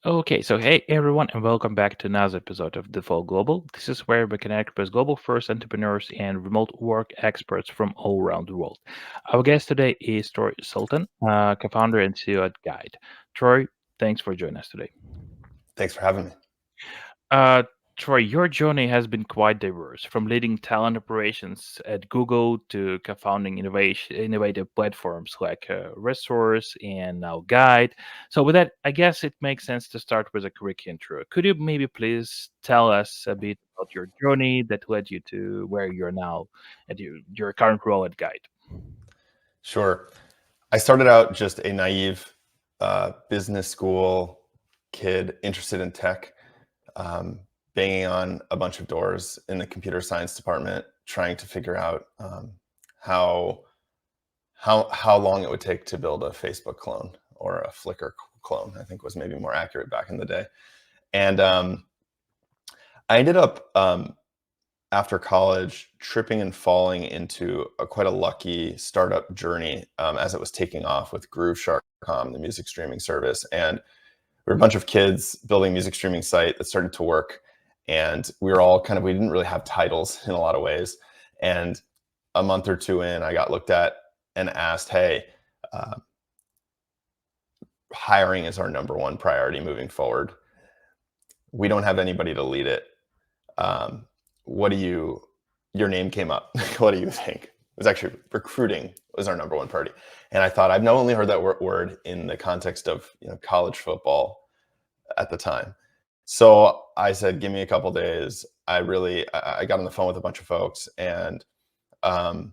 Okay, so hey everyone, and welcome back to another episode of The Fall Global. This is where we connect with global first entrepreneurs and remote work experts from all around the world. Our guest today is Troy Sultan, co founder and CEO at Guide. Troy, thanks for joining us today. Thanks for having me. Uh, Troy, your journey has been quite diverse, from leading talent operations at Google to co-founding innovative platforms like Resource and now Guide. So, with that, I guess it makes sense to start with a quick intro. Could you maybe please tell us a bit about your journey that led you to where you're now at your current role at Guide? Sure. I started out just a naive business school kid interested in tech, um, banging on a bunch of doors in the computer science department, trying to figure out how how long it would take to build a Facebook clone or a Flickr clone. I think was maybe more accurate back in the day. And I ended up after college, tripping and falling into quite a lucky startup journey as it was taking off with Grooveshark.com, the music streaming service. And we were a bunch of kids building a music streaming site that started to work. And we were all we didn't really have titles in a lot of ways. And a month or two in, I got looked at and asked, hey, uh, hiring is our number one priority moving forward. We don't have anybody to lead it. Um, what do you, your name came up. What do you think? It was actually recruiting was our number one priority. And I thought, I've not only heard that word in the context of college football at the time. So I said, give me a couple days. I got on the phone with a bunch of folks, and um,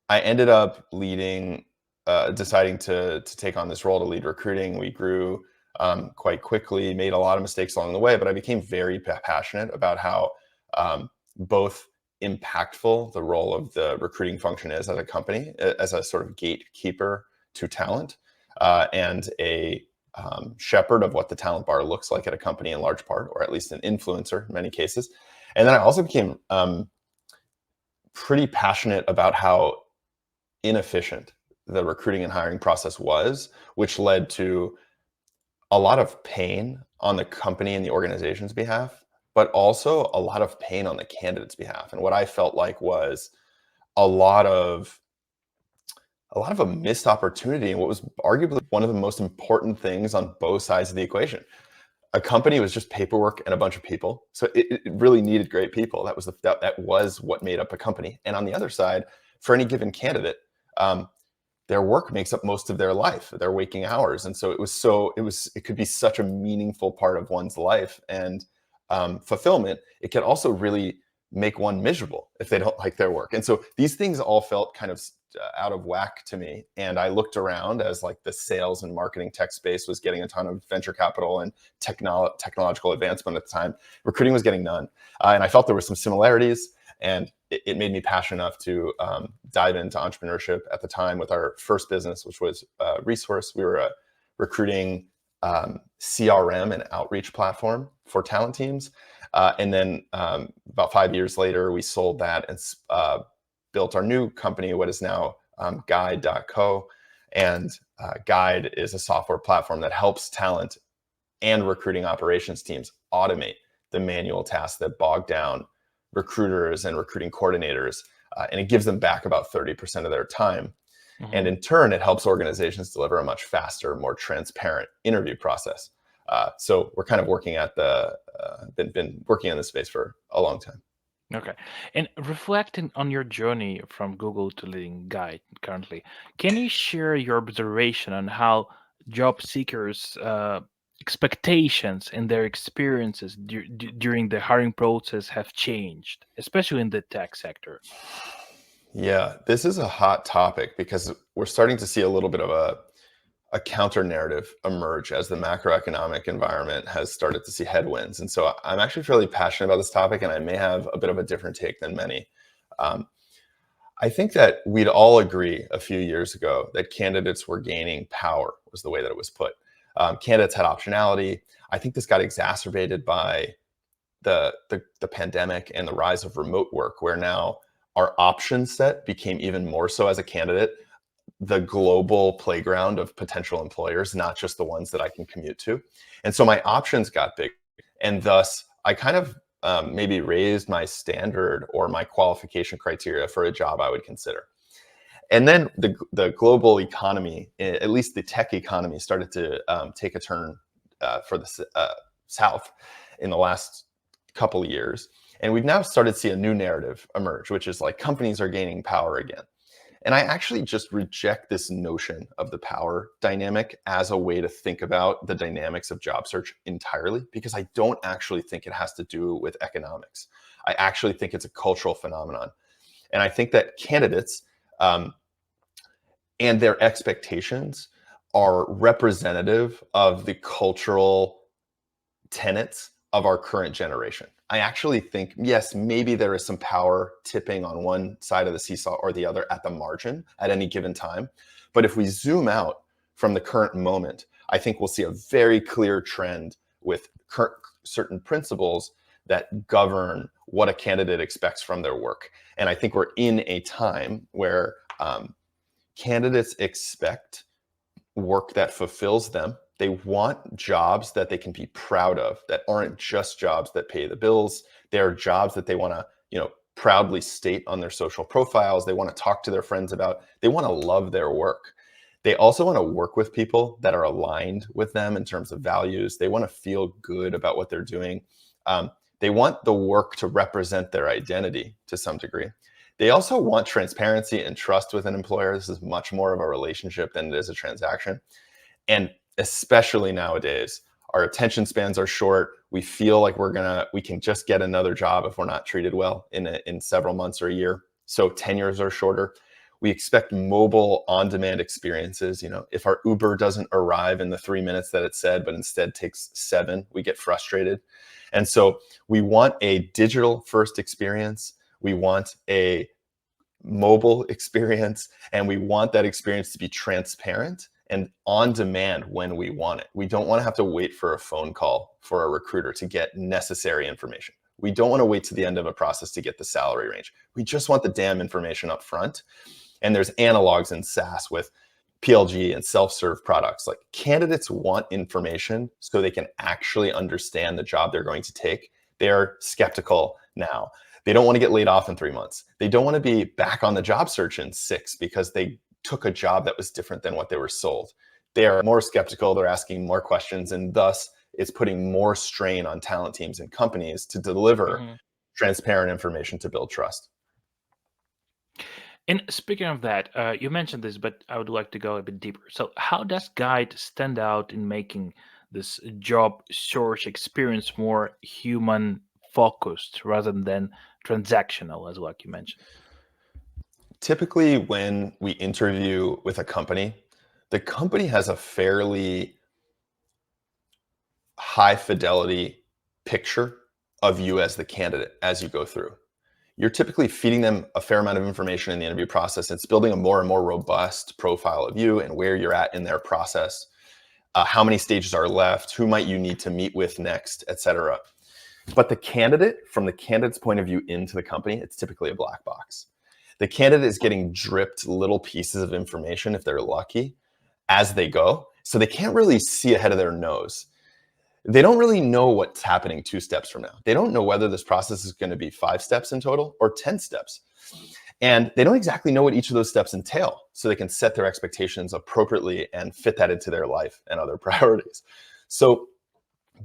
I ended up deciding to take on this role to lead recruiting. We grew quite quickly, made a lot of mistakes along the way, but I became very passionate about how both impactful the role of the recruiting function is at a company, as a sort of gatekeeper to talent, and a shepherd of what the talent bar looks like at a company in large part, or at least an influencer in many cases. And then I also became pretty passionate about how inefficient the recruiting and hiring process was, which led to a lot of pain on the company and the organization's behalf, but also a lot of pain on the candidate's behalf. And what I felt like was a lot of a missed opportunity and what was arguably one of the most important things on both sides of the equation. A company was just paperwork and a bunch of people, so it really needed great people. That was what made up a company. And on the other side, for any given candidate, um, their work makes up most of their life, their waking hours. And so it could be such a meaningful part of one's life and fulfillment. It can also really make one miserable if they don't like their work. And so these things all felt kind of out of whack to me. And I looked around as like the sales and marketing tech space was getting a ton of venture capital and technological advancement at the time. Recruiting was getting none. And I felt there were some similarities, and it made me passionate enough to dive into entrepreneurship at the time with our first business, which was Resource. We were a recruiting CRM and outreach platform for talent teams. And then about 5 years later, we sold that and built our new company, what is now Guide.co. And Guide is a software platform that helps talent and recruiting operations teams automate the manual tasks that bog down recruiters and recruiting coordinators. And it gives them back about 30% of their time. And in turn, it helps organizations deliver a much faster, more transparent interview process. So we're kind of working at been working in this space for a long time. Okay. And reflecting on your journey from Google to leading Guide currently, can you share your observation on how job seekers' expectations and their experiences during the hiring process have changed, especially in the tech sector? Yeah, this is a hot topic because we're starting to see a little bit of a counter narrative emerge as the macroeconomic environment has started to see headwinds. And so I'm actually fairly passionate about this topic, and I may have a bit of a different take than many. Um, I think that we'd all agree a few years ago that candidates were gaining power, was the way that it was put. Candidates had optionality. I think this got exacerbated by the pandemic and the rise of remote work, where now our option set became even more so as a candidate. the global playground of potential employers, not just the ones that I can commute to. And so my options got big. And thus, I kind of maybe raised my standard or my qualification criteria for a job I would consider. And then the global economy, at least the tech economy, started to take a turn for the South in the last couple of years. And we've now started to see a new narrative emerge, which is like companies are gaining power again. And I actually just reject this notion of the power dynamic as a way to think about the dynamics of job search entirely, because I don't actually think it has to do with economics. I actually think it's a cultural phenomenon. And I think that candidates and their expectations are representative of the cultural tenets of our current generation. I actually think, yes, maybe there is some power tipping on one side of the seesaw or the other at the margin at any given time. But if we zoom out from the current moment, I think we'll see a very clear trend with certain principles that govern what a candidate expects from their work. And I think we're in a time where candidates expect work that fulfills them. They want jobs that they can be proud of, that aren't just jobs that pay the bills. They're jobs that they want to, proudly state on their social profiles. They want to talk to their friends about. They want to love their work. They also want to work with people that are aligned with them in terms of values. They want to feel good about what they're doing. They want the work to represent their identity to some degree. They also want transparency and trust with an employer. This is much more of a relationship than it is a transaction. And especially nowadays, our attention spans are short. We feel like we can just get another job if we're not treated well in several months or a year. So tenures are shorter. We expect mobile on-demand experiences. If our Uber doesn't arrive in the 3 minutes that it said, but instead takes 7, we get frustrated. And so we want a digital first experience. We want a mobile experience, and we want that experience to be transparent and on demand when we want it. We don't want to have to wait for a phone call for a recruiter to get necessary information. We don't want to wait to the end of a process to get the salary range. We just want the damn information up front. And there's analogs in SaaS with PLG and self-serve products. Like, candidates want information so they can actually understand the job they're going to take. They're skeptical now. They don't want to get laid off in 3 months. They don't want to be back on the job search in 6 because they took a job that was different than what they were sold. They are more skeptical. They're asking more questions, and thus it's putting more strain on talent teams and companies to deliver transparent information to build trust. And speaking of that, you mentioned this, but I would like to go a bit deeper. So, how does Guide stand out in making this job search experience more human focused rather than transactional, as like you mentioned? Typically, when we interview with a company, the company has a fairly high fidelity picture of you as the candidate as you go through. You're typically feeding them a fair amount of information in the interview process. It's building a more and more robust profile of you and where you're at in their process, how many stages are left, who might you need to meet with next, etc. But the candidate, from the candidate's point of view into the company, it's typically a black box. The candidate is getting dripped little pieces of information, if they're lucky, as they go. So they can't really see ahead of their nose. They don't really know what's happening 2 steps from now. They don't know whether this process is going to be 5 steps in total or 10 steps. And they don't exactly know what each of those steps entail, so they can set their expectations appropriately and fit that into their life and other priorities. So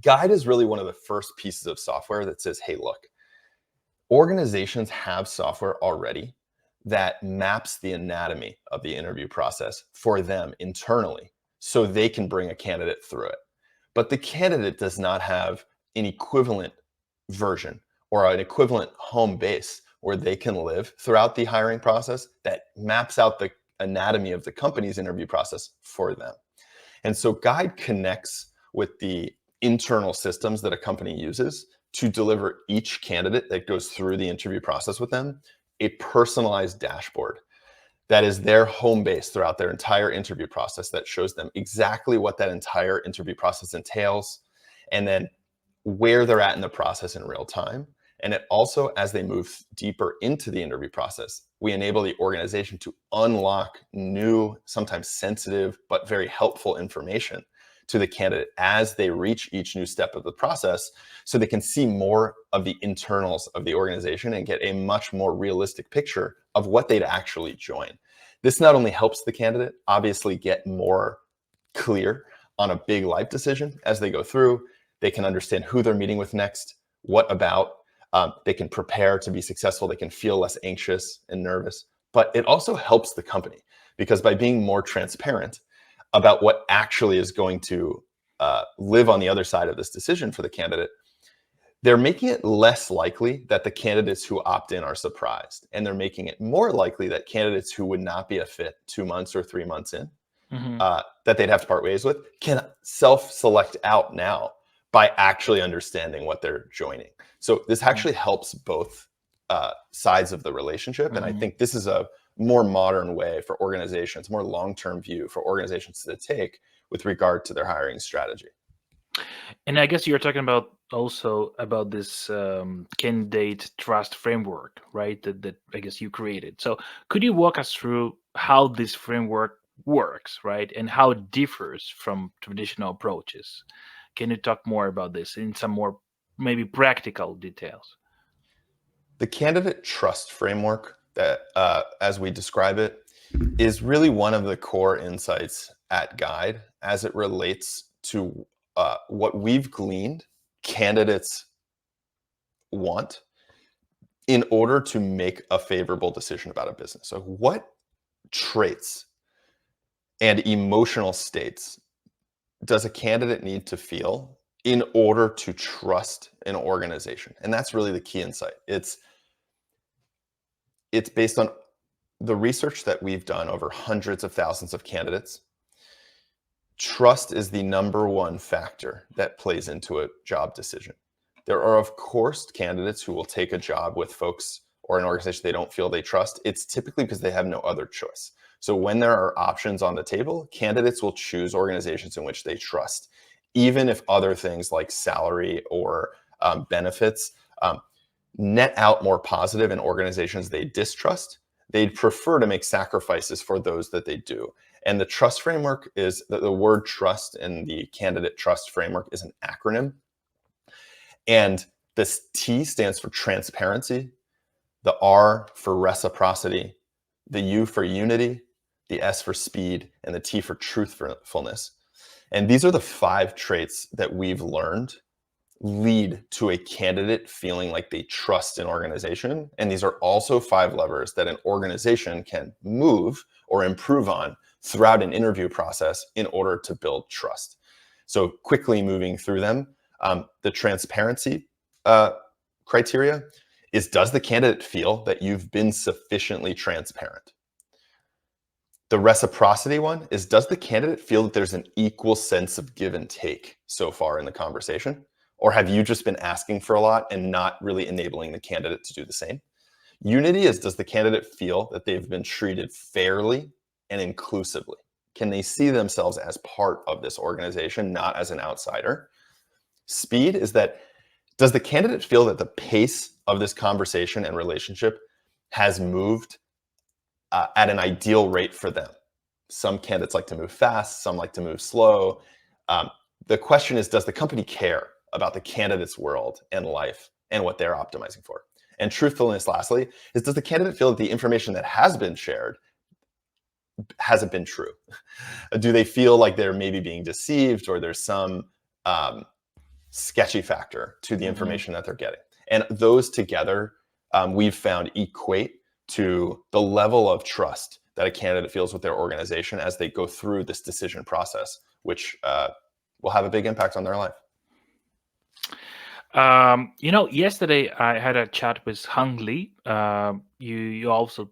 Guide is really one of the first pieces of software that says, hey, look, organizations have software already that maps the anatomy of the interview process for them internally so they can bring a candidate through it. But the candidate does not have an equivalent version or an equivalent home base where they can live throughout the hiring process that maps out the anatomy of the company's interview process for them. And so Guide connects with the internal systems that a company uses to deliver each candidate that goes through the interview process with them a personalized dashboard that is their home base throughout their entire interview process, that shows them exactly what that entire interview process entails, and then where they're at in the process in real time, And it also, as they move deeper into the interview process, we enable the organization to unlock new, sometimes sensitive, but very helpful information to the candidate as they reach each new step of the process, so they can see more of the internals of the organization and get a much more realistic picture of what they'd actually join. This not only helps the candidate obviously get more clear on a big life decision as they go through, they can understand who they're meeting with next, what about, they can prepare to be successful, they can feel less anxious and nervous, but it also helps the company, because by being more transparent about what actually is going to live on the other side of this decision for the candidate, they're making it less likely that the candidates who opt in are surprised. And they're making it more likely that candidates who would not be a fit 2 months or 3 months in, Hmm. that they'd have to part ways with, can self-select out now by actually understanding what they're joining. So this actually helps both sides of the relationship. And I Hmm. think this is a more modern way for organizations, more long-term view for organizations to take with regard to their hiring strategy. And I guess you're talking about also about this candidate trust framework, right? That I guess you created. So could you walk us through how this framework works, right? And how it differs from traditional approaches? Can you talk more about this in some more maybe practical details? The candidate trust framework, that as we describe it, is really one of the core insights at Guide as it relates to what we've gleaned candidates want in order to make a favorable decision about a business. So, what traits and emotional states does a candidate need to feel in order to trust an organization? And that's really the key insight. It's based on the research that we've done over hundreds of thousands of candidates. Trust is the number one factor that plays into a job decision. There are, of course, candidates who will take a job with folks or an organization they don't feel they trust. It's typically because they have no other choice. So when there are options on the table, candidates will choose organizations in which they trust, even if other things like salary or benefits net out more positive in organizations they distrust. They'd prefer to make sacrifices for those that they do. And the trust framework is the word trust in the candidate trust framework is an acronym. And this T stands for transparency, the R for reciprocity, the U for unity, the S for speed, and the T for truthfulness. And these are the 5 traits that we've learned lead to a candidate feeling like they trust an organization. And these are also 5 levers that an organization can move or improve on throughout an interview process in order to build trust. So quickly moving through them, the transparency criteria is, does the candidate feel that you've been sufficiently transparent? The reciprocity one is, does the candidate feel that there's an equal sense of give and take so far in the conversation? Or have you just been asking for a lot and not really enabling the candidate to do the same? Unity is, does the candidate feel that they've been treated fairly and inclusively? Can they see themselves as part of this organization, not as an outsider? Speed is that, does the candidate feel that the pace of this conversation and relationship has moved at an ideal rate for them? Some candidates like to move fast, some like to move slow. The question is, does the company care about the candidate's world and life and what they're optimizing for? And truthfulness, lastly, is, does the candidate feel that the information that has been shared hasn't been true? Do they feel like they're maybe being deceived, or there's some sketchy factor to the Hmm. information that they're getting? And those together, we've found, equate to the level of trust that a candidate feels with their organization as they go through this decision process, which will have a big impact on their life. Yesterday I had a chat with Hung Lee. You also,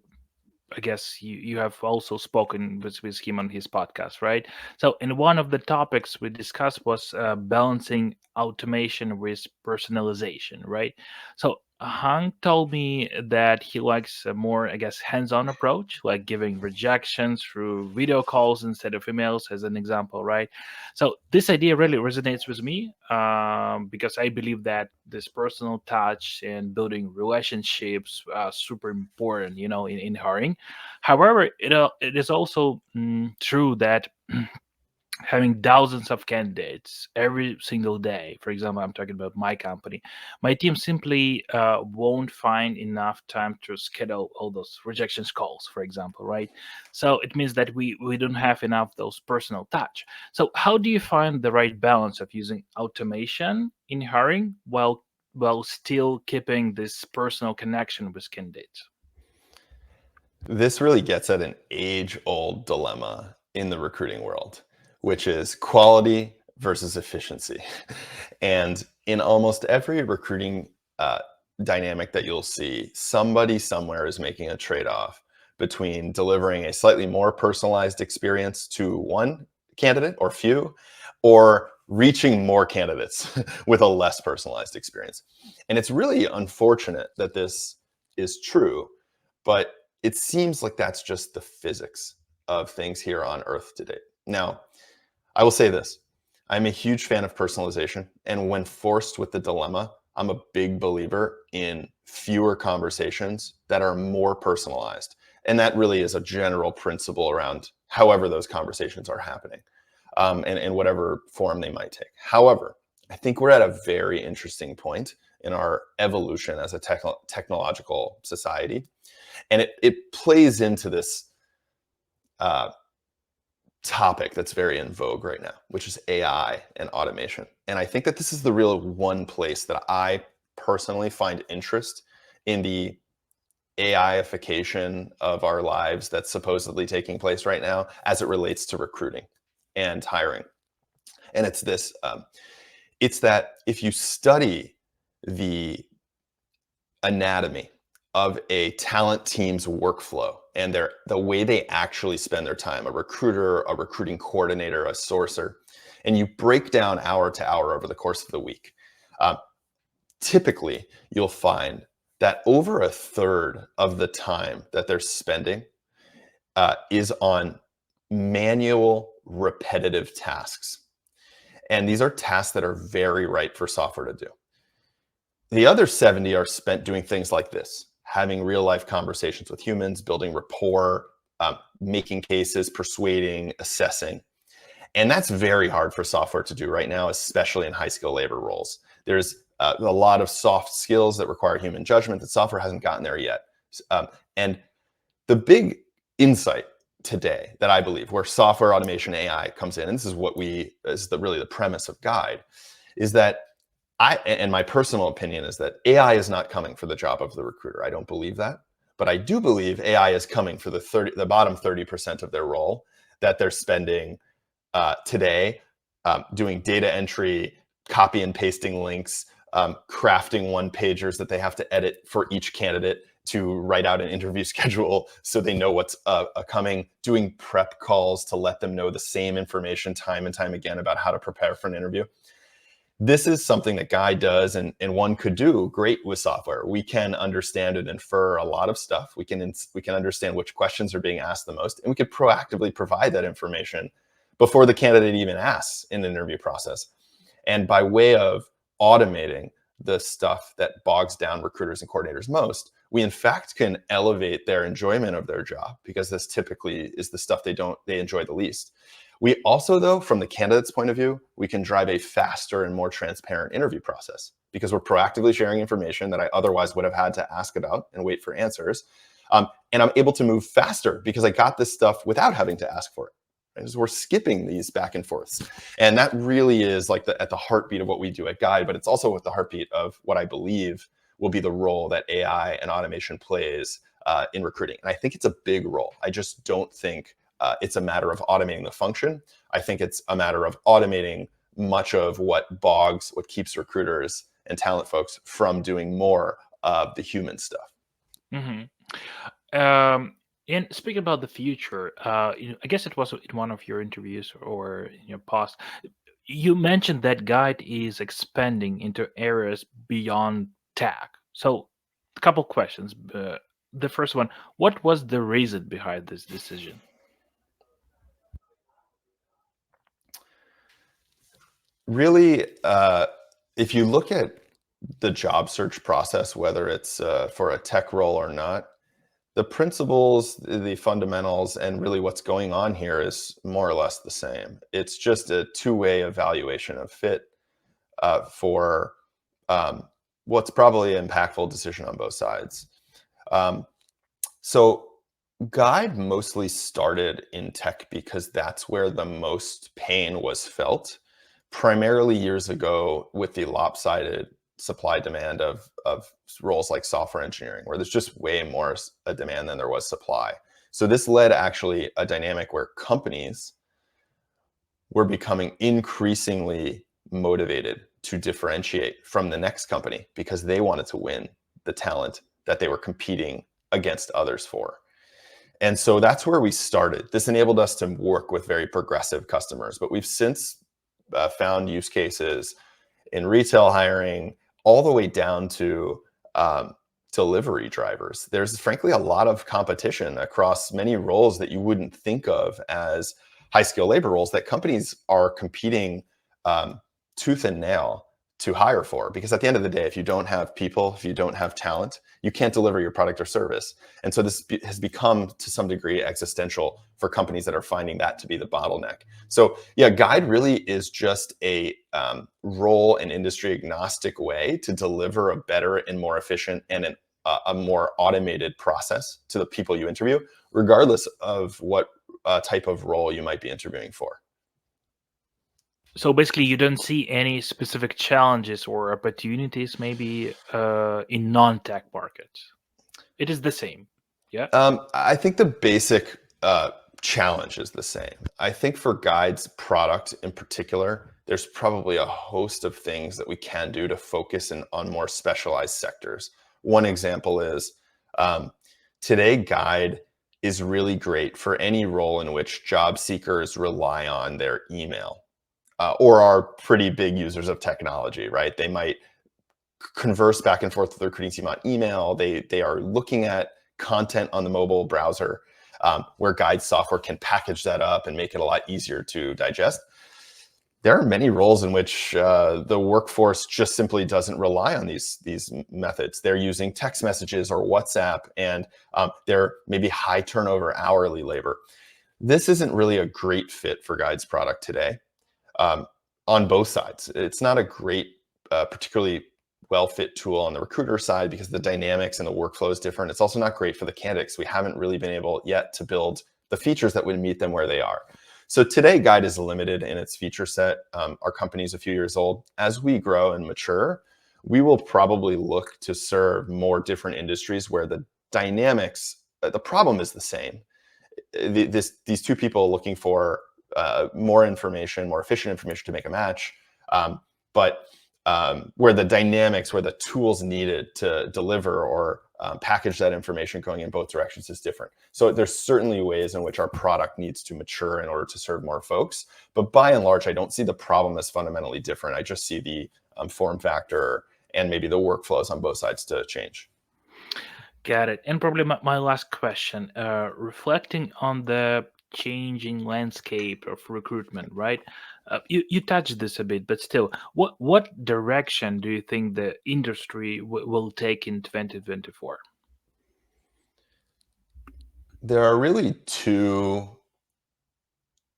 I guess you have also spoken with him on his podcast, right? So, and one of the topics we discussed was balancing automation with personalization, right? So, Hank told me that he likes a more, I guess, hands-on approach, like giving rejections through video calls instead of emails, as an example, right? So this idea really resonates with me because I believe that this personal touch and building relationships are super important, in hiring. However, it is also true that having thousands of candidates every single day, for example, I'm talking about my company, my team simply won't find enough time to schedule all those rejections calls, for example, right? So it means that we don't have enough those personal touch. So how do you find the right balance of using automation in hiring while still keeping this personal connection with candidates? This really gets at an age-old dilemma in the recruiting world, which is quality versus efficiency. And in almost every recruiting uh, dynamic that you'll see, somebody somewhere is making a trade-off between delivering a slightly more personalized experience to one candidate or few, or reaching more candidates with a less personalized experience. And it's really unfortunate that this is true, but it seems like that's just the physics of things here on Earth today. Now, I will say this. I'm a huge fan of personalization. And when forced with the dilemma, I'm a big believer in fewer conversations that are more personalized. And that really is a general principle around however those conversations are happening, and whatever form they might take. However, I think we're at a very interesting point in our evolution as a technological society. And it plays into this uh, topic that's very in vogue right now, which is AI and automation. And I think that this is the real one place that I personally find interest in the AIification of our lives that's supposedly taking place right now as it relates to recruiting and hiring. And it's this, it's that if you study the anatomy of a talent team's workflow and the way they actually spend their time, a recruiter, a recruiting coordinator, a sourcer, and you break down hour to hour over the course of the week, uh, typically you'll find that over a third of the time that they're spending is on manual repetitive tasks. And these are tasks that are very ripe for software to do. The other 70 are spent doing things like this, having real life conversations with humans, building rapport, making cases, persuading, assessing. And that's very hard for software to do right now, especially in high skill labor roles. There's a lot of soft skills that require human judgment that software hasn't gotten there yet. And the big insight today that I believe where software automation AI comes in, and this is really the premise of Guide, is that and my personal opinion is that AI is not coming for the job of the recruiter. I don't believe that. But I do believe AI is coming for the bottom 30% of their role that they're spending today doing data entry, copy and pasting links, crafting one pagers that they have to edit for each candidate to write out an interview schedule so they know what's coming, doing prep calls to let them know the same information time and time again about how to prepare for an interview. This is something that Guy does, and one could do great with software. We can understand and infer a lot of stuff. We can understand which questions are being asked the most, and we could proactively provide that information before the candidate even asks in the interview process. And by way of automating the stuff that bogs down recruiters and coordinators most, we in fact can elevate their enjoyment of their job, because this typically is the stuff they enjoy the least. We also, though, from the candidate's point of view, we can drive a faster and more transparent interview process because we're proactively sharing information that I otherwise would have had to ask about and wait for answers. And I'm able to move faster because I got this stuff without having to ask for it. Right? So we're skipping these back and forths. And that really is like at the heartbeat of what we do at Guide, but it's also at the heartbeat of what I believe will be the role that AI and automation plays in recruiting. And I think it's a big role. I just don't think it's a matter of automating the function. I think it's a matter of automating much of what keeps recruiters and talent folks from doing more of the human stuff. Hmm. And speaking about the future, I guess it was in one of your interviews or in your post, you mentioned that Guide is expanding into areas beyond tech. So A couple questions. The first one, what was the reason behind this decision? Really, if you look at the job search process, whether it's for a tech role or not, the principles, the fundamentals, and really what's going on here is more or less the same. It's just a two-way evaluation of fit for um, what's probably an impactful decision on both sides. Um, so Guide mostly started in tech because that's where the most pain was felt, primarily years ago with the lopsided supply demand of roles like software engineering, where there's just way more a demand than there was supply. So this led actually a dynamic where companies were becoming increasingly motivated to differentiate from the next company because they wanted to win the talent that they were competing against others for. And so that's where we started. This enabled us to work with very progressive customers, but we've since found use cases in retail hiring all the way down to delivery drivers. There's frankly a lot of competition across many roles that you wouldn't think of as high skill labor roles that companies are competing um, tooth and nail to hire for. Because at the end of the day, if you don't have people, if you don't have talent, you can't deliver your product or service. And so this has become to some degree existential for companies that are finding that to be the bottleneck. So yeah, Guide really is just a role and industry agnostic way to deliver a better and more efficient and a more automated process to the people you interview, regardless of what type of role you might be interviewing for. So basically, you don't see any specific challenges or opportunities maybe in non-tech markets. It is the same. Yeah. I think the basic challenge is the same. I think for Guide's product in particular, there's probably a host of things that we can do to focus on more specialized sectors. One example is um, today, Guide is really great for any role in which job seekers rely on their email or are pretty big users of technology, right? They might converse back and forth with their recruiting team on email. They are looking at content on the mobile browser where Guide software can package that up and make it a lot easier to digest. There are many roles in which the workforce just simply doesn't rely on these methods. They're using text messages or WhatsApp, and they're maybe high turnover hourly labor. This isn't really a great fit for Guide's product today um, on both sides. It's not a great, particularly well-fit tool on the recruiter side because the dynamics and the workflow is different. It's also not great for the candidates. We haven't really been able yet to build the features that would meet them where they are. So today, Guide is limited in its feature set. Our company is a few years old. As we grow and mature, we will probably look to serve more different industries where the dynamics, the problem is the same. These two people looking for more information, more efficient information to make a match, but where the dynamics, where the tools needed to deliver or package that information going in both directions is different. So there's certainly ways in which our product needs to mature in order to serve more folks. But by and large, I don't see the problem as fundamentally different. I just see the form factor and maybe the workflows on both sides to change. Got it. And probably my last question, reflecting on the changing landscape of recruitment, right? You touched this a bit, but still, what direction do you think the industry will take in 2024? There are really two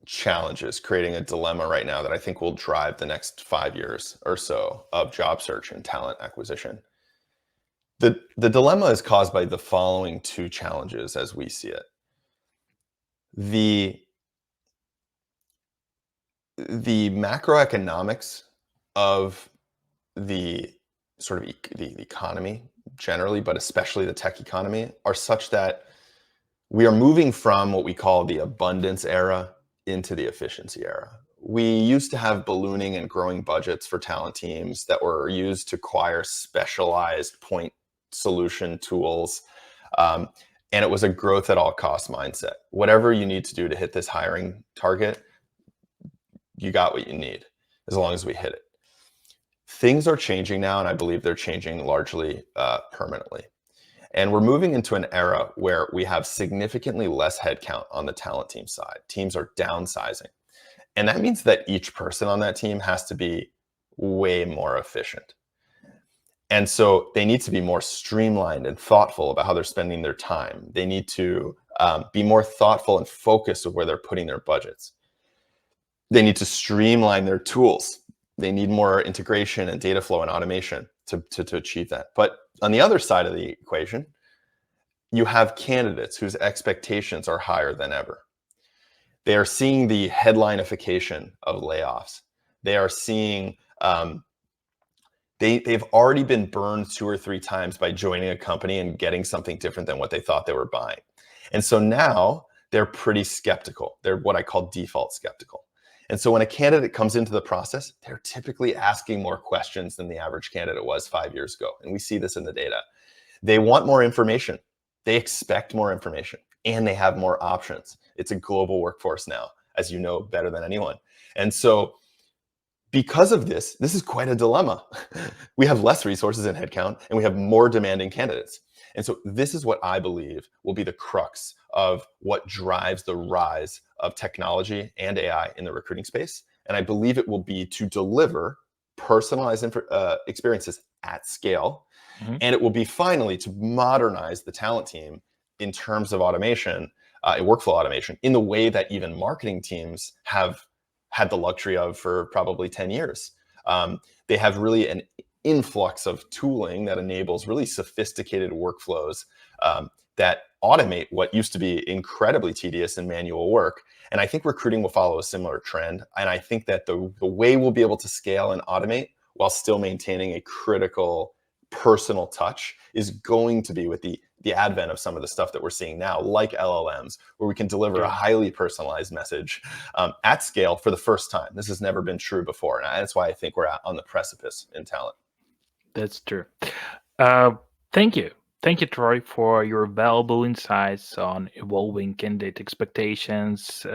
challenges creating a dilemma right now that I think will drive the next 5 years or so of job search and talent acquisition. The dilemma is caused by the following two challenges as we see it. The the macroeconomics of the sort of the economy generally, but especially the tech economy, are such that we are moving from what we call the abundance era into the efficiency era. We used to have ballooning and growing budgets for talent teams that were used to acquire specialized point solution tools. Um, and it was a growth at all cost mindset. Whatever you need to do to hit this hiring target, you got what you need as long as we hit it. Things are changing now, and I believe they're changing largely permanently. And we're moving into an era where we have significantly less headcount on the talent team side. Teams are downsizing. And that means that each person on that team has to be way more efficient. And so they need to be more streamlined and thoughtful about how they're spending their time. They need to be more thoughtful and focused of where they're putting their budgets. They need to streamline their tools. They need more integration and data flow and automation to achieve that. But on the other side of the equation, you have candidates whose expectations are higher than ever. They are seeing the headlineification of layoffs. They are seeing they've already been burned 2 or 3 times by joining a company and getting something different than what they thought they were buying. And so now they're pretty skeptical. They're what I call default skeptical. And so when a candidate comes into the process, they're typically asking more questions than the average candidate was 5 years ago. And we see this in the data. They want more information. They expect more information, and they have more options. It's a global workforce now, as you know better than anyone. And so because of this is quite a dilemma. We have less resources in headcount, and we have more demanding candidates. And so this is what I believe will be the crux of what drives the rise of technology and AI in the recruiting space. And I believe it will be to deliver personalized experiences at scale. Mhm. And it will be finally to modernize the talent team in terms of automation, workflow automation, in the way that even marketing teams have had the luxury of for probably 10 years. They have really an influx of tooling that enables really sophisticated workflows that automate what used to be incredibly tedious and manual work. And I think recruiting will follow a similar trend. And I think that the way we'll be able to scale and automate while still maintaining a critical personal touch is going to be with the advent of some of the stuff that we're seeing now, like LLMs, where we can deliver a Yeah, highly personalized message at scale for the first time. This has never been true before. And that's why I think we're on the precipice in talent. that's true. Uh, Thank you. Thank you, Troy, for your valuable insights on evolving candidate expectations.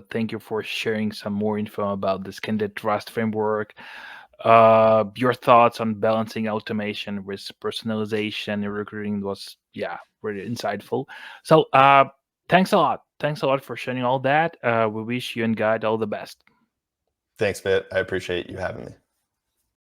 Thank you for sharing some more info about this candidate trust framework. Your thoughts on balancing automation with personalization in recruiting was, yeah, really insightful. So, thanks a lot. Thanks a lot for sharing all that. We wish you and Guide all the best. Thanks, Bit. I appreciate you having me.